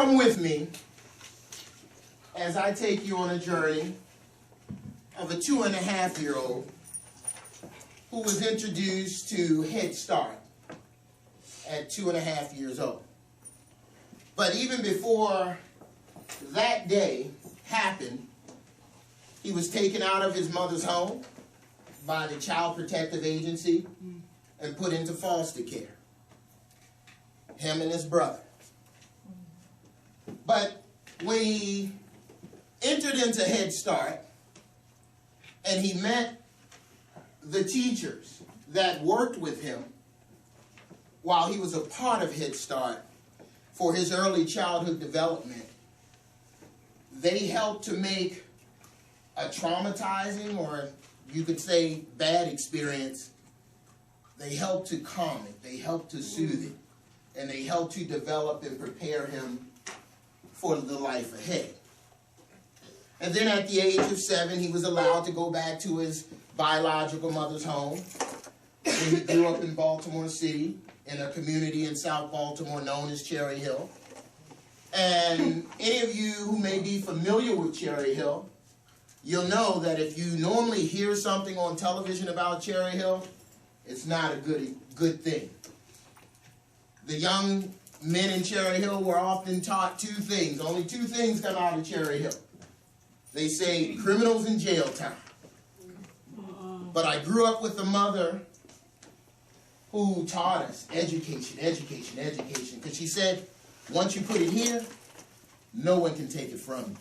Come with me as I take you on a journey of a 2.5-year-old who was introduced to Head Start at 2.5 years old. But even before that day happened, he was taken out of his mother's home by the Child Protective Agency and put into foster care. Him and his brother. But when he entered into Head Start and he met the teachers that worked with him while he was a part of Head Start for his early childhood development, they helped to make a traumatizing, or you could say bad experience, they helped to calm it, they helped to soothe it, and they helped to develop and prepare him for the life ahead. And then at the age of 7, he was allowed to go back to his biological mother's home. And he grew up in Baltimore City, in a community in South Baltimore known as Cherry Hill. And any of you who may be familiar with Cherry Hill, you'll know that if you normally hear something on television about Cherry Hill, it's not a good thing. The young men in Cherry Hill were often taught 2 things. Only 2 things come out of Cherry Hill. They say criminals in jail time. But I grew up with a mother who taught us education, education, education. Because she said, once you put it here, no one can take it from you.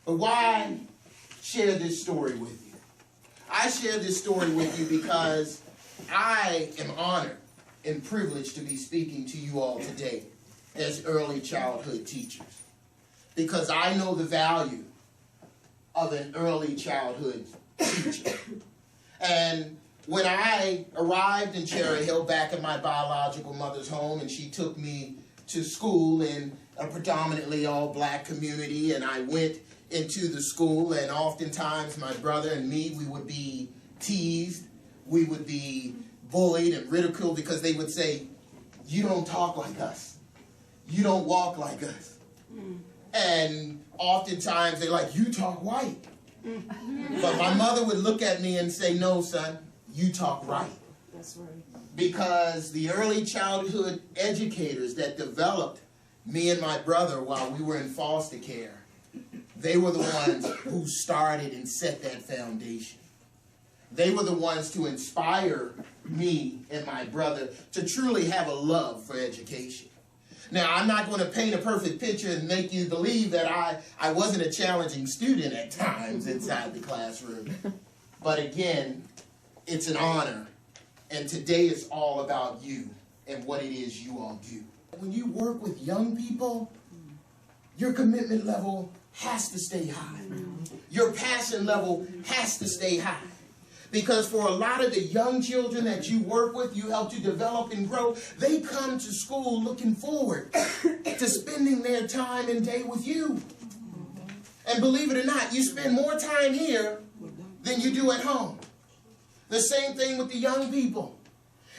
But why share this story with you? I share this story with you because I am honored and privileged to be speaking to you all today as early childhood teachers. Because I know the value of an early childhood teacher. And when I arrived in Cherry Hill back in my biological mother's home, and she took me to school in a predominantly all-black community, and I went into the school, and oftentimes my brother and me, we would be teased, we would be bullied and ridiculed because they would say, you don't talk like us, you don't walk like us. And oftentimes they're like, you talk white. But my mother would look at me and say, no, son, you talk right. That's right. Because the early childhood educators that developed me and my brother while we were in foster care, they were the ones who started and set that foundation. They were the ones to inspire me and my brother to truly have a love for education. Now, I'm not going to paint a perfect picture and make you believe that I wasn't a challenging student at times inside the classroom. But again, it's an honor. And today is all about you and what it is you all do. When you work with young people, your commitment level has to stay high. Your passion level has to stay high. Because for a lot of the young children that you work with, you help to develop and grow, they come to school looking forward to spending their time and day with you. And believe it or not, you spend more time here than you do at home. The same thing with the young people.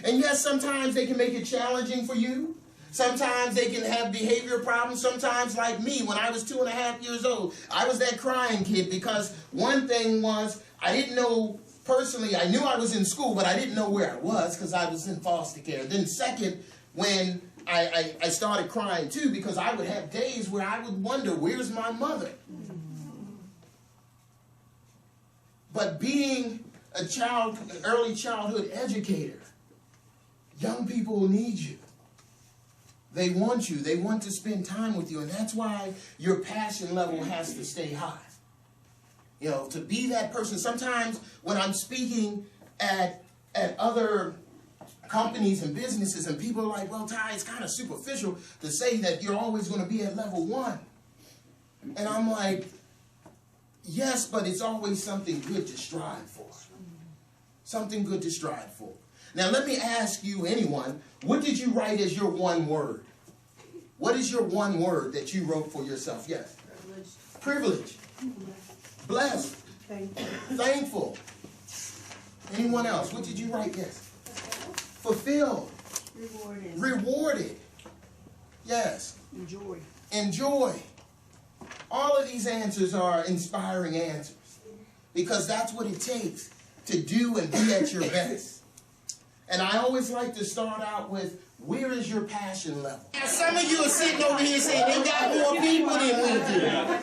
And yes, sometimes they can make it challenging for you. Sometimes they can have behavior problems. Sometimes, like me, when I was 2.5 years old, I was that crying kid because one thing was I didn't know personally, I knew I was in school, but I didn't know where I was because I was in foster care. Then second, when I started crying too, because I would have days where I would wonder, where's my mother? But being an early childhood educator, young people need you. They want you. They want to spend time with you. And that's why your passion level has to stay high. You know, to be that person. Sometimes when I'm speaking at other companies and businesses and people are like, well, Ty, it's kind of superficial to say that you're always going to be at level 1. And I'm like, yes, but it's always something good to strive for. Something good to strive for. Now, let me ask you, anyone, what did you write as your one word? What is your one word that you wrote for yourself? Yes. Privilege. Blessed. Thankful. Anyone else? What did you write? Yes. Fulfilled. Rewarded. Rewarded. Yes. Enjoy. Enjoy. All of these answers are inspiring answers because that's what it takes to do and be at your best. And I always like to start out with, where is your passion level? Now, some of you are sitting over here saying they got more people than we do. You know,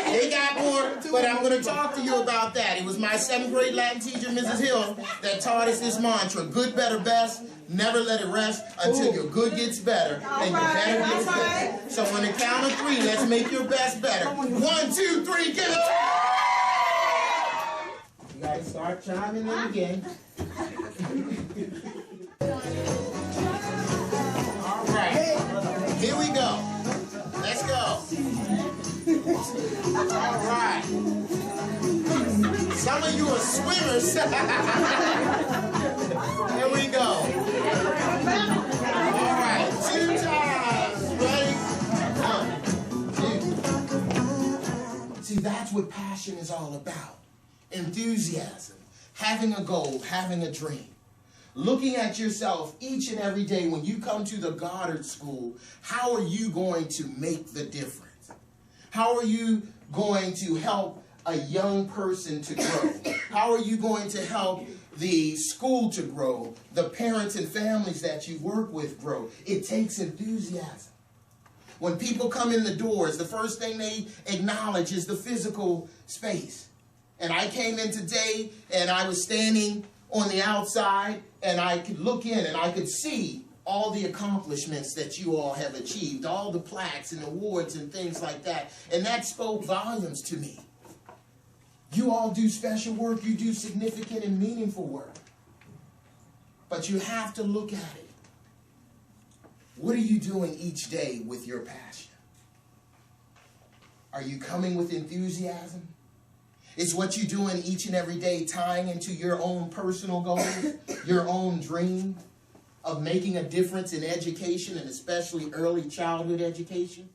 they got more, but I'm going to talk to you about that. It was my 7th grade Latin teacher, Mrs. Hill, that taught us this mantra: good, better, best. Never let it rest until your good gets better and your better gets better. So on the count of 3, let's make your best better. 1, 2, 3, give it. You got to start chiming in again. All right, here we go. Let's go. All right. Some of you are swimmers. Here we go. All right, 2 times. Ready? 1, 2. See, that's what passion is all about. Enthusiasm, having a goal, having a dream. Looking at yourself each and every day when you come to the Goddard School, how are you going to make the difference? How are you going to help a young person to grow? How are you going to help the school to grow, the parents and families that you work with grow? It takes enthusiasm. When people come in the doors, the first thing they acknowledge is the physical space. And I came in today and I was standing on the outside and I could look in and I could see all the accomplishments that you all have achieved, all the plaques and awards and things like that. And that spoke volumes to me. You all do special work, you do significant and meaningful work. But you have to look at it. What are you doing each day with your passion? Are you coming with enthusiasm? Is what you're doing each and every day tying into your own personal goals, your own dream of making a difference in education and especially early childhood education?